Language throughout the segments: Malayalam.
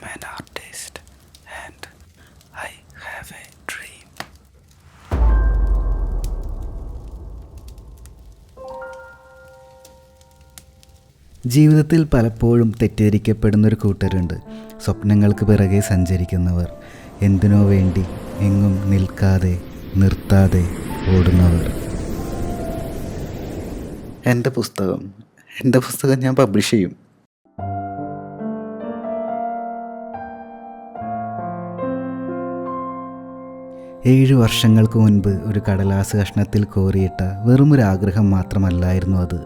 an artist and I have a dream. ജീവിതത്തിൽ പലപ്പോഴും തെറ്റിദ്ധരിക്കപ്പെടുന്നൊരു കൂട്ടരുണ്ട്. സ്വപ്നങ്ങൾക്ക് പിറകെ സഞ്ചരിക്കുന്നവർ, എന്തിനോ വേണ്ടി എങ്ങും നിൽക്കാതെ നിർത്താതെ ഓടുന്നവർ. എൻ്റെ പുസ്തകം ഞാൻ പബ്ലിഷ് ചെയ്യും. ഏഴ് വർഷങ്ങൾക്ക് മുൻപ് ഒരു കടലാസ് കഷ്ണത്തിൽ കോറിയിട്ട വെറുമൊരാഗ്രഹം മാത്രമല്ലായിരുന്നു അത്.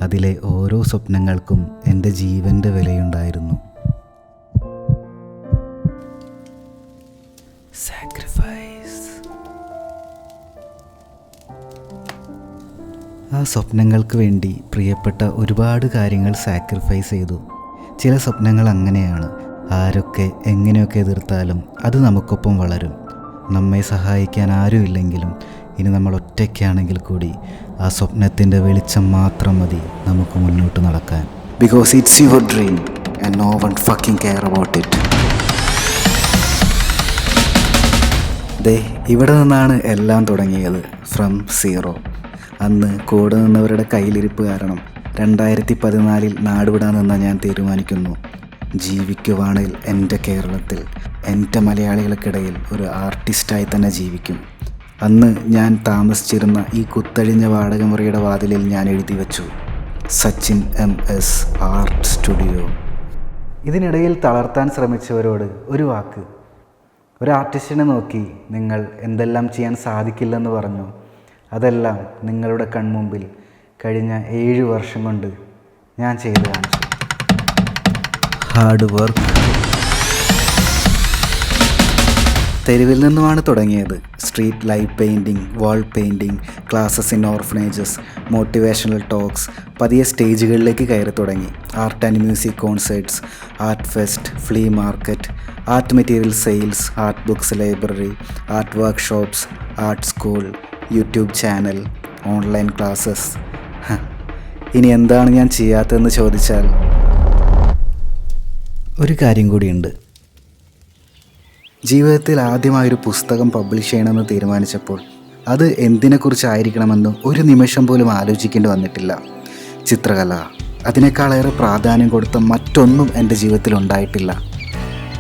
അതിലെ ഓരോ സ്വപ്നങ്ങൾക്കും എൻ്റെ ജീവൻ്റെ വിലയുണ്ടായിരുന്നു. ആ സ്വപ്നങ്ങൾക്ക് വേണ്ടി പ്രിയപ്പെട്ട ഒരുപാട് കാര്യങ്ങൾ സാക്രിഫൈസ് ചെയ്തു. ചില സ്വപ്നങ്ങൾ അങ്ങനെയാണ്. ആരൊക്കെ എങ്ങനെയൊക്കെ എതിർത്താലും അത് നമുക്കൊപ്പം വളരും. നമ്മെ സഹായിക്കാൻ ആരുമില്ലെങ്കിലും ഇനി നമ്മൾ ഒറ്റയ്ക്കാണെങ്കിൽ കൂടി ആ സ്വപ്നത്തിൻ്റെ വെളിച്ചം മാത്രം മതി നമുക്ക് മുന്നോട്ട് നടക്കാൻ. Because it's your dream and no one fucking care about it. ദേ ഇവിടെ നിന്നാണ് എല്ലാം തുടങ്ങിയത്. From zero. അന്ന് കൂടെ നിന്നവരുടെ കയ്യിലിരിപ്പ് കാരണം 2014 നാടുവിടാൻ നിന്ന ഞാൻ തീരുമാനിക്കുന്നു, ജീവിക്കുവാണെങ്കിൽ എൻ്റെ കേരളത്തിൽ എൻ്റെ മലയാളികൾക്കിടയിൽ ഒരു ആർട്ടിസ്റ്റായി തന്നെ ജീവിക്കും. അന്ന് ഞാൻ താമസിച്ചിരുന്ന ഈ കുത്തഴിഞ്ഞ വാടക മുറിയുടെ വാതിലിൽ ഞാൻ എഴുതി വച്ചു, സച്ചിൻ MS ആർട്ട് സ്റ്റുഡിയോ. ഇതിനിടയിൽ തളർത്താൻ ശ്രമിച്ചവരോട് ഒരു വാക്ക്. ഒരു ആർട്ടിസ്റ്റിനെ നോക്കി നിങ്ങൾ എന്തെല്ലാം ചെയ്യാൻ സാധിക്കില്ലെന്ന് പറഞ്ഞു. അതെല്ലാം നിങ്ങളുടെ കൺമുമ്പിൽ കഴിഞ്ഞ 7 വർഷം കൊണ്ട് ഞാൻ ചെയ്തു കാണിച്ചു. Hard work. തെരുവിൽ നിന്നുമാണ് തുടങ്ങിയത്. Street light painting, wall painting, classes in orphanages, motivational talks. പതിയെ സ്റ്റേജുകളിലേക്ക് കയറി തുടങ്ങി. Art and music concerts, art fest, flea market, art material sales, art books library, art workshops, art school, YouTube channel, online classes. ഇനി എന്താണ് ഞാൻ ചെയ്യാത്തതെന്ന് ചോദിച്ചാൽ ഒരു കാര്യം കൂടിയുണ്ട്. ജീവിതത്തിൽ ആദ്യമായൊരു പുസ്തകം പബ്ലിഷ് ചെയ്യണമെന്ന് തീരുമാനിച്ചപ്പോൾ അത് എന്തിനെക്കുറിച്ചായിരിക്കണമെന്ന് ഒരു നിമിഷം പോലും ആലോചിക്കേണ്ടി വന്നിട്ടില്ല. ചിത്രകല. അതിനേക്കാളേറെ പ്രാധാന്യം കൊടുത്ത മറ്റൊന്നും എൻ്റെ ജീവിതത്തിൽ ഉണ്ടായിട്ടില്ല.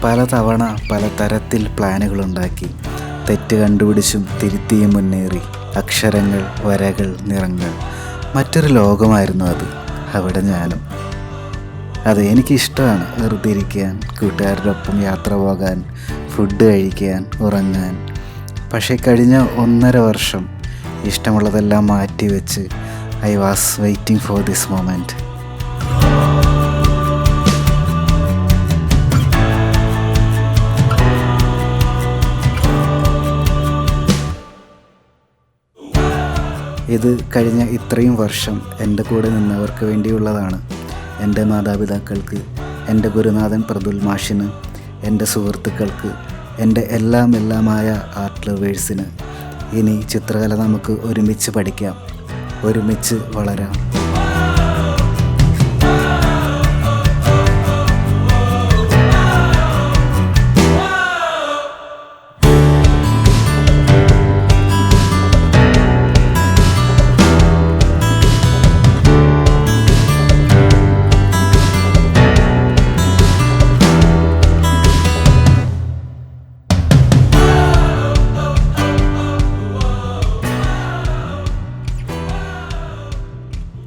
പലതവണ പല തരത്തിൽ പ്ലാനുകളുണ്ടാക്കി, തെറ്റ് കണ്ടുപിടിച്ചും തിരുത്തിയും മുന്നേറി. അക്ഷരങ്ങൾ, വരകൾ, നിറങ്ങൾ. മറ്റൊരു ലോകമായിരുന്നു അത്. അവിടെ ഞാനും. അത് എനിക്കിഷ്ടമാണ്. വെറുതെ ഇരിക്കാൻ, കൂട്ടുകാരുടെ ഒപ്പം യാത്ര പോകാൻ, ഫുഡ് കഴിക്കാൻ, ഉറങ്ങാൻ. പക്ഷേ കഴിഞ്ഞ 1.5 വർഷം ഇഷ്ടമുള്ളതെല്ലാം മാറ്റിവെച്ച് I was waiting for this moment. ഇത് കഴിഞ്ഞ ഇത്രയും വർഷം എൻ്റെ കൂടെ നിന്നവർക്ക് വേണ്ടിയുള്ളതാണ്. എൻ്റെ മാതാപിതാക്കൾക്ക്, എൻ്റെ ഗുരുനാഥൻ പ്രതുൽ മാഷിന്, എൻ്റെ സുഹൃത്തുക്കൾക്ക്, എൻ്റെ എല്ലാമായ ആർട്ട് ലവേഴ്സിന്. ഇനി ചിത്രകല നമുക്ക് ഒരുമിച്ച് പഠിക്കാം, ഒരുമിച്ച് വളരാം.